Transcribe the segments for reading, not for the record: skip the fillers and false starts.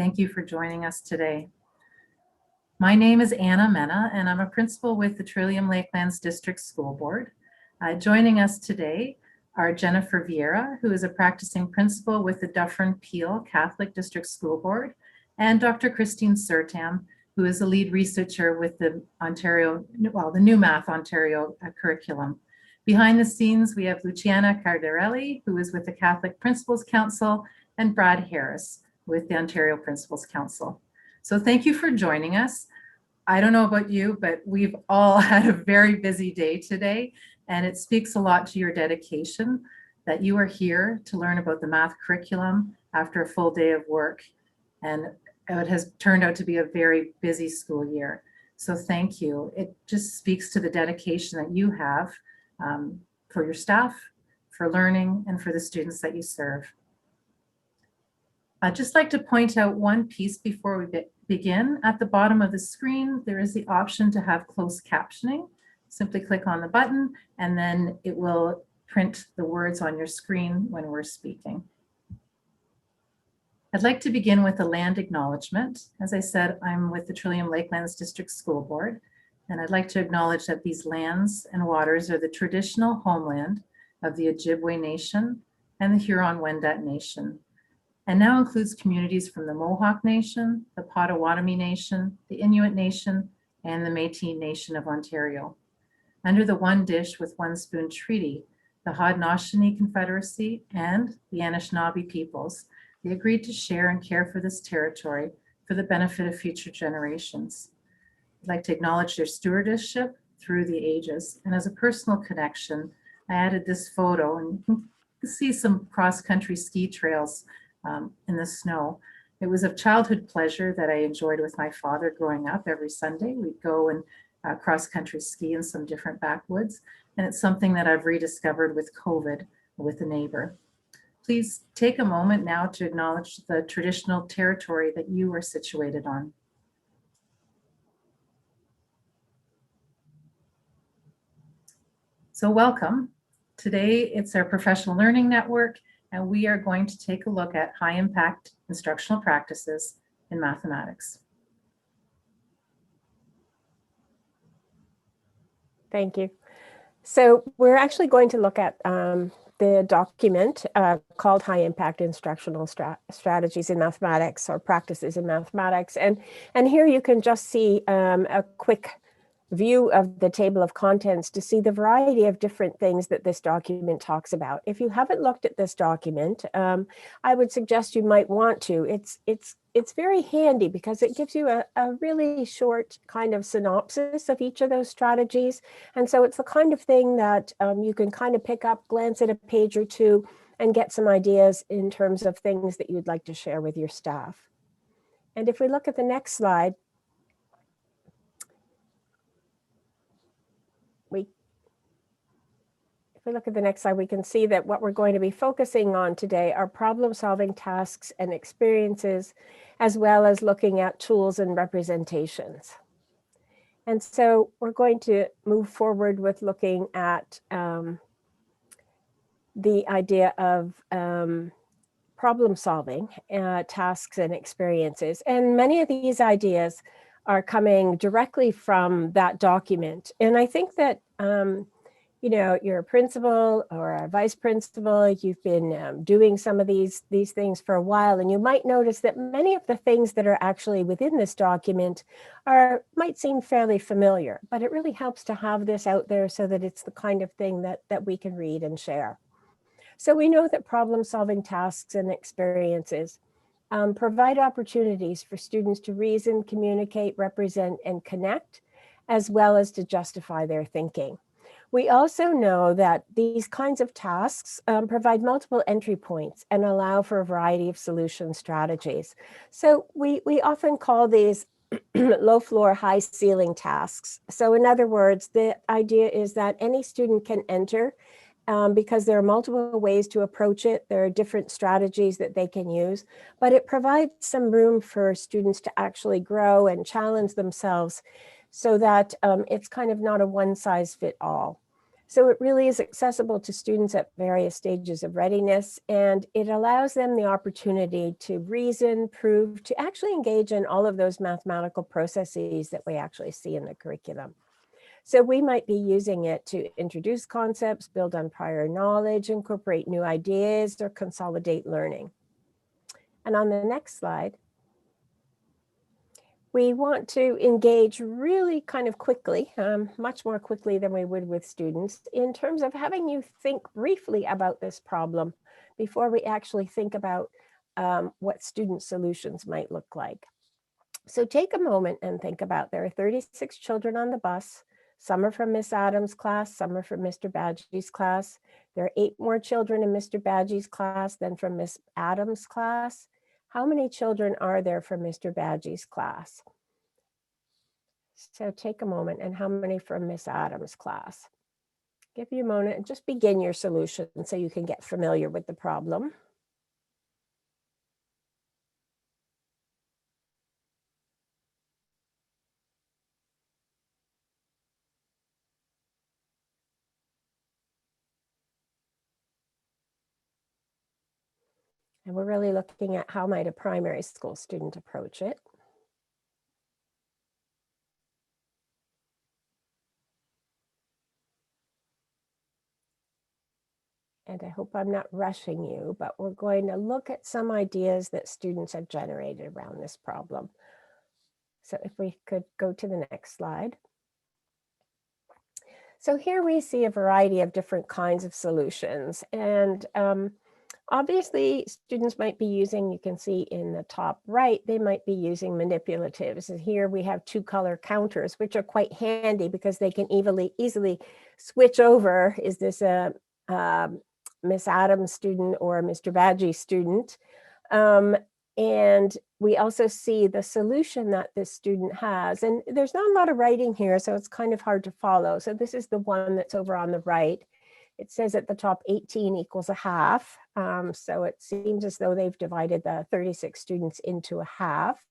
Thank you for joining us today. My name is Mena, and I'm a principal with the Trillium Lakelands District School Board. Joining us today are Jennifer Vieira, who is a practicing principal with the Dufferin-Peel Catholic District School Board, and Dr. Christine Suurtamm, who is a lead researcher with the New Math Ontario curriculum. Behind the scenes, we have Luciana Cardarelli, who is with the Catholic Principals Council, and Brad Harris with the Ontario Principals Council. So thank you for joining us. I don't know about you, but we've all had a very busy day today, and it speaks a lot to your dedication that you are here to learn about the math curriculum after a full day of work. And it has turned out to be a very busy school year. So thank you. It just speaks to the dedication that you have for your staff, for learning, and for the students that you serve. I'd just like to point out one piece before we begin. At the bottom of the screen, there is the option to have closed captioning. Simply click on the button, and then it will print the words on your screen when we're speaking. I'd like to begin with a land acknowledgement. As I said, I'm with the Trillium Lakelands District School Board, and I'd like to acknowledge that these lands and waters are the traditional homeland of the Ojibwe Nation and the Huron-Wendat Nation, and now includes communities from the Mohawk Nation, the Potawatomi Nation, the Inuit Nation, and the Métis Nation of Ontario. Under the One Dish with One Spoon Treaty, the Haudenosaunee Confederacy and the Anishinaabe peoples, they agreed to share and care for this territory for the benefit of future generations. I'd like to acknowledge their stewardship through the ages. And as a personal connection, I added this photo, and you can see some cross-country ski trails in the snow. It was a childhood pleasure that I enjoyed with my father growing up. Every Sunday, we'd go and cross-country ski in some different backwoods. And it's something that I've rediscovered with COVID with a neighbor. Please take a moment now to acknowledge the traditional territory that you are situated on. So welcome. Today, it's our Professional Learning Network, and we are going to take a look at high-impact instructional practices in mathematics. Thank you. So we're actually going to look at the document called High-Impact Instructional Strategies in Mathematics, or Practices in Mathematics. And here you can just see a quick view of the table of contents to see the variety of different things that this document talks about. If you haven't looked at this document, I would suggest you might want to. It's very handy because it gives you a really short kind of synopsis of each of those strategies. And so it's the kind of thing that you can kind of pick up, glance at a page or two, and get some ideas in terms of things that you'd like to share with your staff. And if we look at the next slide, we can see that what we're going to be focusing on today are problem-solving tasks and experiences, as well as looking at tools and representations. And so we're going to move forward with looking at the idea of problem-solving tasks and experiences. And many of these ideas are coming directly from that document. And I think that you know, you're a principal or a vice principal, you've been doing some of these things for a while, and you might notice that many of the things that are actually within this document might seem fairly familiar, but it really helps to have this out there so that it's the kind of thing that we can read and share. So we know that problem-solving tasks and experiences provide opportunities for students to reason, communicate, represent, and connect, as well as to justify their thinking. We also know that these kinds of tasks provide multiple entry points and allow for a variety of solution strategies. So we often call these low floor, high ceiling tasks. So in other words, the idea is that any student can enter because there are multiple ways to approach it. There are different strategies that they can use, but it provides some room for students to actually grow and challenge themselves so that it's kind of not a one size fit all. So it really is accessible to students at various stages of readiness, and it allows them the opportunity to reason, prove, to actually engage in all of those mathematical processes that we actually see in the curriculum. So we might be using it to introduce concepts, build on prior knowledge, incorporate new ideas, or consolidate learning. And on the next slide, we want to engage really kind of quickly, much more quickly than we would with students, in terms of having you think briefly about this problem before we actually think about what student solutions might look like. So take a moment and think about, there are 36 children on the bus. Some are from Miss Adams' class, some are from Mr. Badgey's class. There are 8 more children in Mr. Badgey's class than from Miss Adams' class. How many children are there from Mr. Badgey's class? So take a moment, and how many from Miss Adams' class? Give you a moment and just begin your solution so you can get familiar with the problem. And we're really looking at how might a primary school student approach it. And I hope I'm not rushing you, but we're going to look at some ideas that students have generated around this problem. So if we could go to the next slide. So here we see a variety of different kinds of solutions. And obviously, students might be using, you can see in the top right, they might be using manipulatives. And here we have 2 color counters, which are quite handy because they can easily switch over. Is this a Miss Adams student or a Mr. Badgey student? And we also see the solution that this student has. And there's not a lot of writing here, so it's kind of hard to follow. So this is the one that's over on the right. It says at the top 18 equals a half. So it seems as though they've divided the 36 students into a half.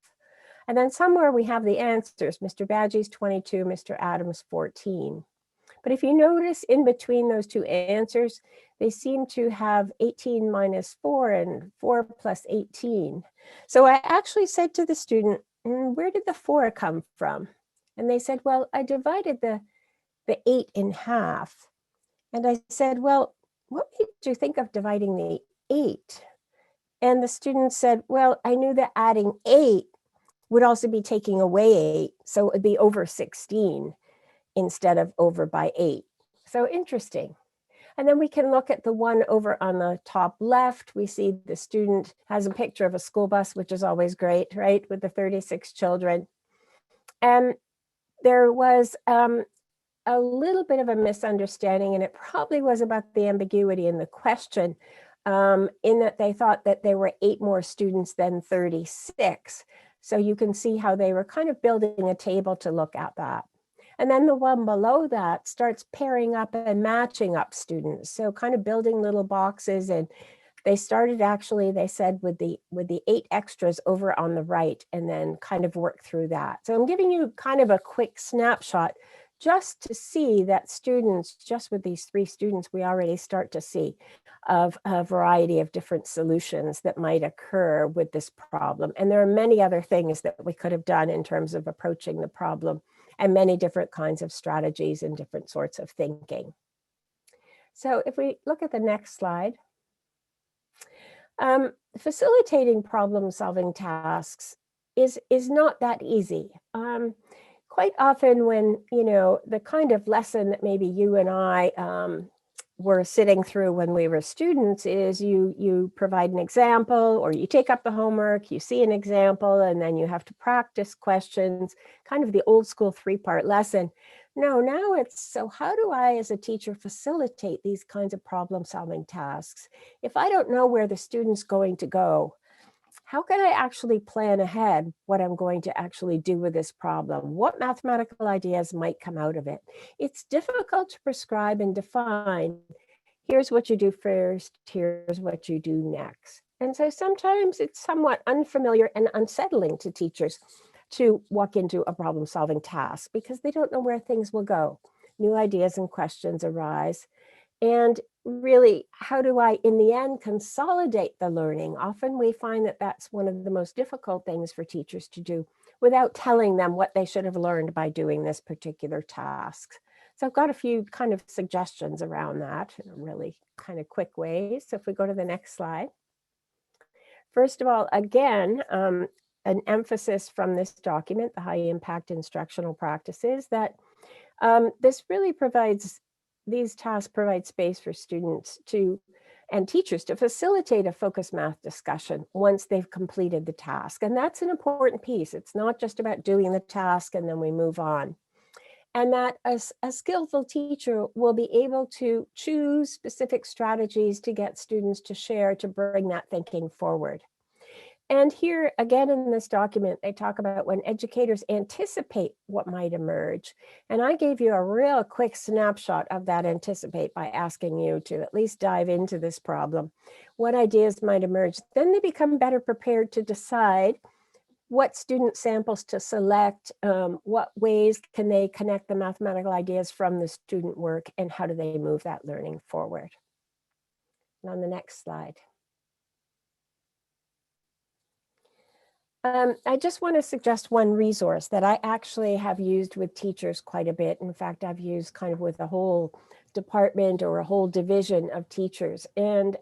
And then somewhere we have the answers. Mr. Badgey's 22, Mr. Adams 14. But if you notice in between those 2 answers, they seem to have 18 minus 4 and 4 plus 18. So I actually said to the student, where did the 4 come from? And they said, well, I divided the 8 in half. And I said, well, what made you think of dividing the 8? And the student said, well, I knew that adding 8 would also be taking away 8. So it would be over 16 instead of over by 8. So interesting. And then we can look at the one over on the top left. We see the student has a picture of a school bus, which is always great, right? With the 36 children. And there was a little bit of a misunderstanding, and it probably was about the ambiguity in the question, in that they thought that there were 8 more students than 36. So you can see how they were kind of building a table to look at that. And then the one below that starts pairing up and matching up students. So kind of building little boxes, and they started actually, they said, with the 8 extras over on the right, and then kind of work through that. So I'm giving you kind of a quick snapshot just to see that students, just with these 3 students, we already start to see of a variety of different solutions that might occur with this problem. And there are many other things that we could have done in terms of approaching the problem, and many different kinds of strategies and different sorts of thinking. So if we look at the next slide, facilitating problem-solving tasks is not that easy. Quite often when, the kind of lesson that maybe you and I were sitting through when we were students is you provide an example, or you take up the homework, you see an example, and then you have to practice questions, kind of the old school 3-part lesson. No, now it's, so how do I as a teacher facilitate these kinds of problem solving tasks? If I don't know where the student's going to go, how can I actually plan ahead what I'm going to actually do with this problem? What mathematical ideas might come out of it? It's difficult to prescribe and define. Here's what you do first, here's what you do next. And so sometimes it's somewhat unfamiliar and unsettling to teachers to walk into a problem-solving task because they don't know where things will go. new ideas and questions arise. And really, how do I, in the end, consolidate the learning? Often we find that that's one of the most difficult things for teachers to do without telling them what they should have learned by doing this particular task. So I've got a few kind of suggestions around that in a really kind of quick way. So if we go to the next slide. First of all, again, an emphasis from this document, the High-Impact Instructional Practices, that this really provides, these tasks provide space for students to, and teachers to facilitate a focused math discussion once they've completed the task. And that's an important piece. It's not just about doing the task and then we move on. And that a skillful teacher will be able to choose specific strategies to get students to share, to bring that thinking forward. And here again in this document, they talk about when educators anticipate what might emerge. And I gave you a real quick snapshot of that anticipate by asking you to at least dive into this problem. What ideas might emerge? Then they become better prepared to decide what student samples to select, what ways can they connect the mathematical ideas from the student work, and how do they move that learning forward. And on the next slide. I just want to suggest one resource that I actually have used with teachers quite a bit. In fact, I've used kind of with a whole department or a whole division of teachers. And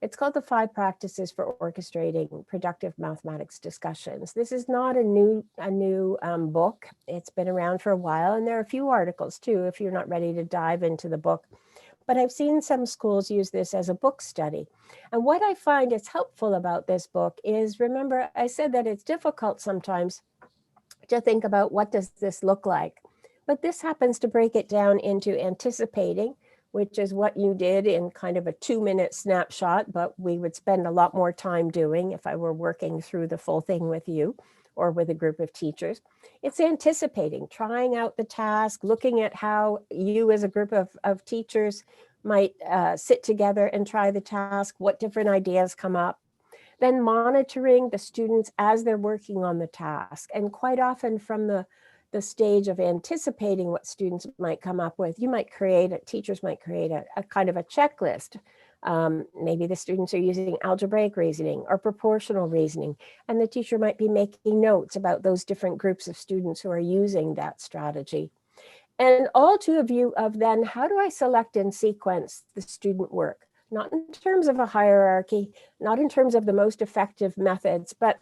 it's called the 5 Practices for Orchestrating Productive Mathematics Discussions. This is not a new book. It's been around for a while, and there are a few articles too if you're not ready to dive into the book. But I've seen some schools use this as a book study. And what I find is helpful about this book is, remember, I said that it's difficult sometimes to think about what does this look like. But this happens to break it down into anticipating, which is what you did in kind of a 2-minute snapshot, but we would spend a lot more time doing if I were working through the full thing with you or with a group of teachers. It's anticipating, trying out the task, looking at how you as a group of teachers might sit together and try the task, what different ideas come up. Then monitoring the students as they're working on the task. And quite often from the stage of anticipating what students might come up with, teachers might create a kind of a checklist. Maybe the students are using algebraic reasoning or proportional reasoning, and the teacher might be making notes about those different groups of students who are using that strategy. And all to a view of then, how do I select and sequence the student work? Not in terms of a hierarchy, not in terms of the most effective methods, but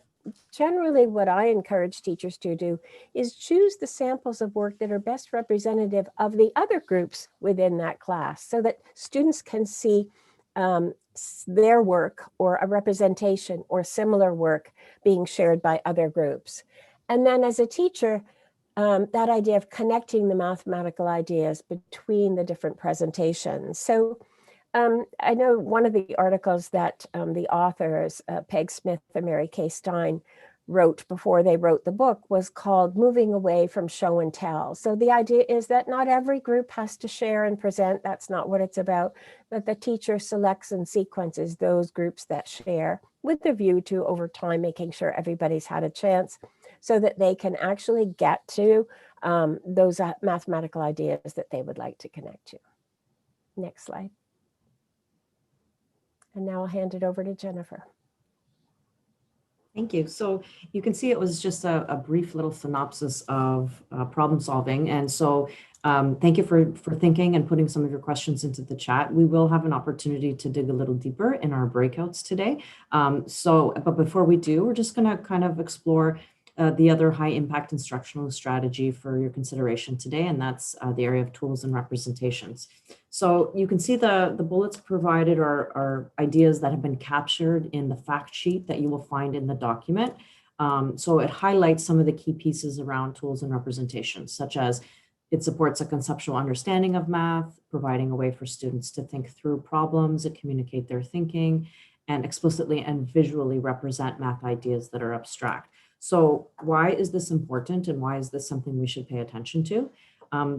generally what I encourage teachers to do is choose the samples of work that are best representative of the other groups within that class so that students can see their work or a representation or similar work being shared by other groups. And then as a teacher, that idea of connecting the mathematical ideas between the different presentations. So I know one of the articles that the authors, Peg Smith and Mary Kay Stein, wrote before they wrote the book was called Moving Away from Show and Tell. So the idea is that not every group has to share and present. That's not what it's about. But the teacher selects and sequences those groups that share with the view to, over time, making sure everybody's had a chance so that they can actually get to those mathematical ideas that they would like to connect to. Next slide. And now I'll hand it over to Jennifer. Thank you. So you can see it was just a brief little synopsis of problem solving. And so thank you for thinking and putting some of your questions into the chat. We will have an opportunity to dig a little deeper in our breakouts today. But before we do, we're just going to kind of explore the other high impact instructional strategy for your consideration today, and that's the area of tools and representations. So you can see the bullets provided are ideas that have been captured in the fact sheet that you will find in the document. So it highlights some of the key pieces around tools and representations, such as it supports a conceptual understanding of math, providing a way for students to think through problems and communicate their thinking, and explicitly and visually represent math ideas that are abstract. So why is this important, and why is this something we should pay attention to?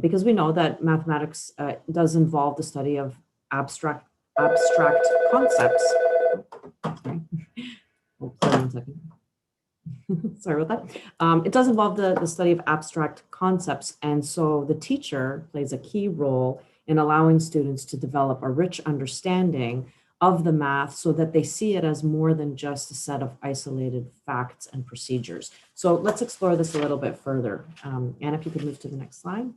Because we know that mathematics does involve the study of abstract concepts. Sorry. Hold on a second. Sorry about that. It does involve the study of abstract concepts. And so the teacher plays a key role in allowing students to develop a rich understanding of the math so that they see it as more than just a set of isolated facts and procedures. So let's explore this a little bit further. Anna, if you could move to the next slide.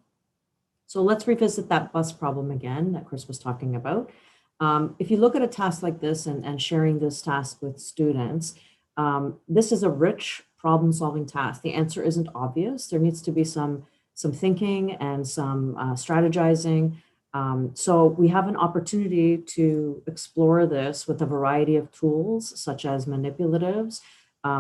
So let's revisit that bus problem again that Chris was talking about. If you look at a task like this and sharing this task with students, this is a rich problem-solving task. The answer isn't obvious. There needs to be some thinking and some strategizing. So we have an opportunity to explore this with a variety of tools, such as manipulatives,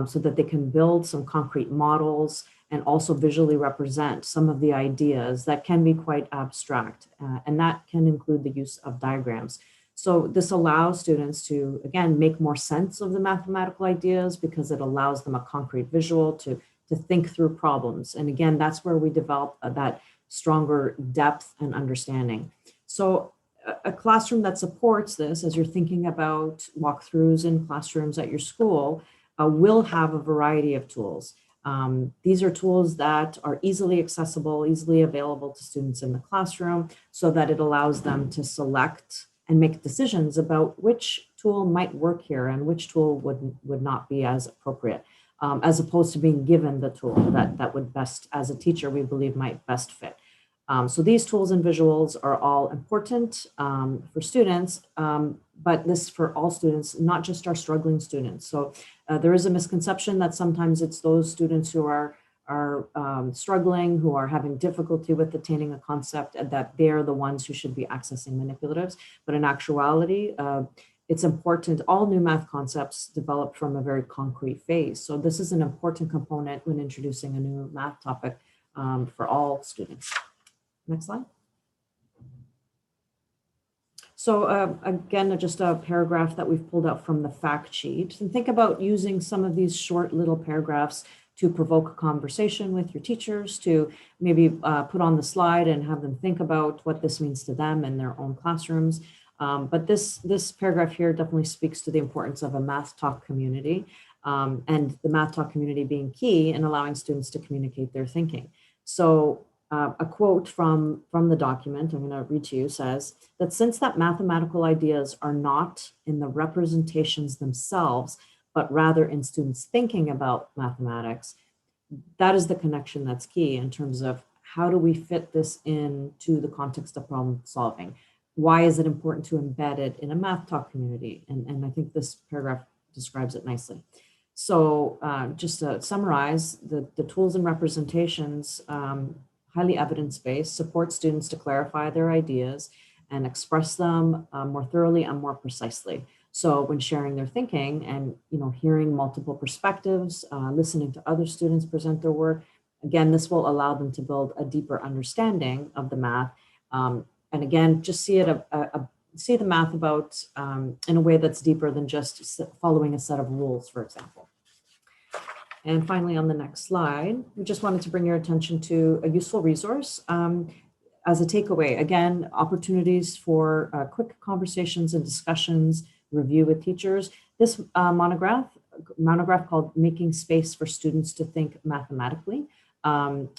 so that they can build some concrete models and also visually represent some of the ideas that can be quite abstract. And that can include the use of diagrams. So this allows students to, again, make more sense of the mathematical ideas because it allows them a concrete visual to think through problems. And again, that's where we develop that stronger depth and understanding. So a classroom that supports this, as you're thinking about walkthroughs in classrooms at your school, will have a variety of tools. These are tools that are easily accessible, easily available to students in the classroom so that it allows them to select and make decisions about which tool might work here and which tool would not be as appropriate, as opposed to being given the tool that would best, as a teacher, we believe might best fit. So these tools and visuals are all important for students, but this for all students, not just our struggling students. So there is a misconception that sometimes it's those students who are struggling, who are having difficulty with attaining a concept, and that they're the ones who should be accessing manipulatives. But in actuality, it's important. All new math concepts develop from a very concrete phase. So this is an important component when introducing a new math topic for all students. Next slide. So again, just a paragraph that we've pulled out from the fact sheet. And think about using some of these short little paragraphs to provoke a conversation with your teachers, to maybe put on the slide and have them think about what this means to them in their own classrooms. But this paragraph here definitely speaks to the importance of a math talk community and the math talk community being key in allowing students to communicate their thinking. So a quote from the document, I'm going to read to you, says that since that mathematical ideas are not in the representations themselves, but rather in students thinking about mathematics, that is the connection that's key in terms of how do we fit this into the context of problem solving? Why is it important to embed it in a math talk community? And I think this paragraph describes it nicely. So just to summarize, the tools and representations, highly evidence-based, support students to clarify their ideas and express them more thoroughly and more precisely. So when sharing their thinking and hearing multiple perspectives, listening to other students present their work, again, this will allow them to build a deeper understanding of the math. And again, just see the math about in a way that's deeper than just following a set of rules, for example. And finally, on the next slide, we just wanted to bring your attention to a useful resource. As a takeaway, again, opportunities for quick conversations and discussions, review with teachers. This monograph called Making Space for Students to Think Mathematically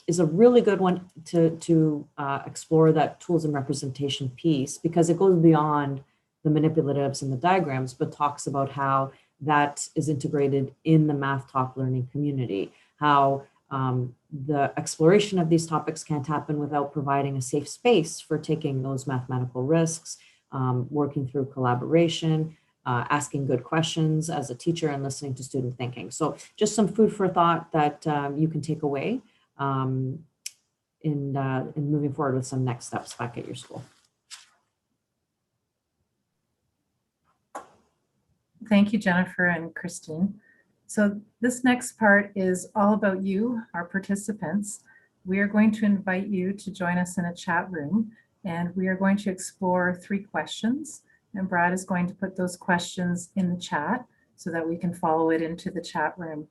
is a really good one to explore that tools and representation piece, because it goes beyond the manipulatives and the diagrams, but talks about how that is integrated in the math talk learning community, how the exploration of these topics can't happen without providing a safe space for taking those mathematical risks, working through collaboration, asking good questions as a teacher, and listening to student thinking. So just some food for thought that you can take away in moving forward with some next steps back at your school. Thank you, Jennifer and Christine. So this next part is all about you, our participants. We are going to invite you to join us in a chat room, and we are going to explore 3 questions. And Brad is going to put those questions in the chat so that we can follow it into the chat room.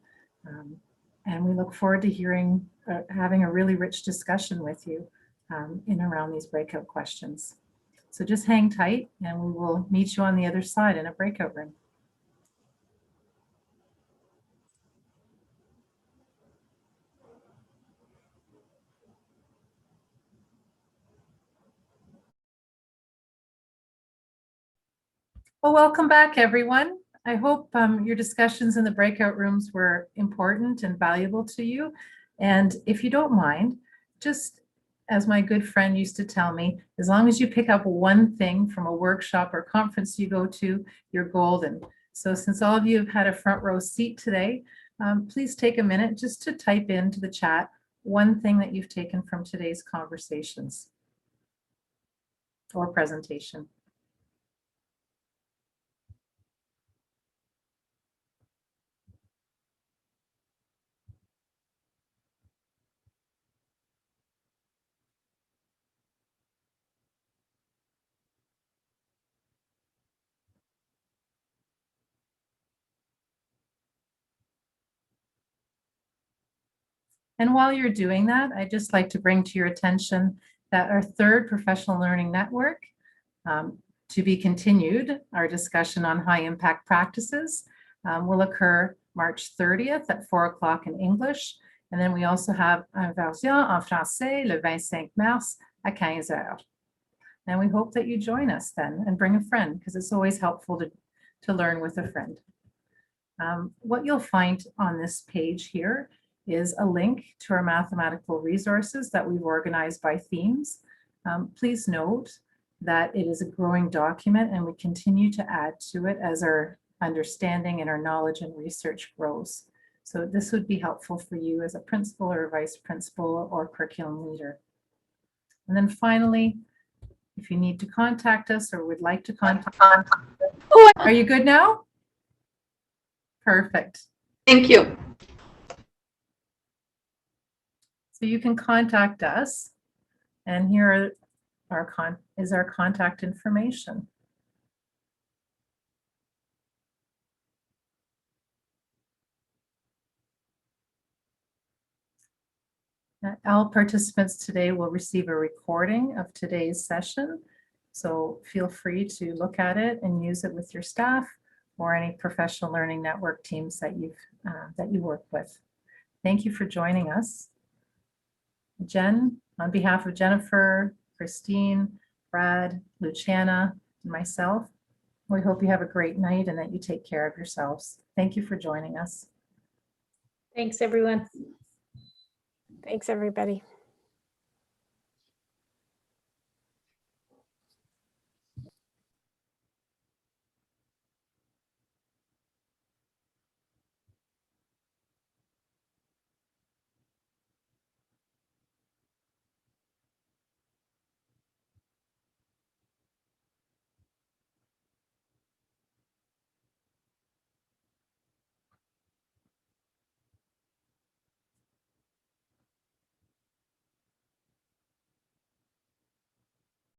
And we look forward to hearing, having a really rich discussion with you in around these breakout questions. So just hang tight and we will meet you on the other side in a breakout room. Well, welcome back, everyone. I hope your discussions in the breakout rooms were important and valuable to you. And if you don't mind, just as my good friend used to tell me, as long as you pick up one thing from a workshop or conference you go to, you're golden. So since all of you have had a front row seat today, please take a minute just to type into the chat one thing that you've taken from today's conversations or presentation. And while you're doing that, I'd just like to bring to your attention that our third professional learning network, to be continued, our discussion on high impact practices, will occur March 30th at 4 o'clock in English. And then we also have un version en français le 25 mars à 15 heures. And we hope that you join us then and bring a friend, because it's always helpful to learn with a friend. What you'll find on this page here is a link to our mathematical resources that we've organized by themes. Please note that it is a growing document and we continue to add to it as our understanding and our knowledge and research grows. So this would be helpful for you as a principal or a vice principal or curriculum leader. And then finally, if you need to contact us or would like to contact us, are you good now? Perfect. Thank you. So you can contact us, and here is our contact information. All participants today will receive a recording of today's session, so feel free to look at it and use it with your staff or any professional learning network teams that you work with. Thank you for joining us. Jen, on behalf of Jennifer, Christine, Brad, Luciana, and myself, we hope you have a great night and that you take care of yourselves. Thank you for joining us. Thanks, everyone. Thanks, everybody.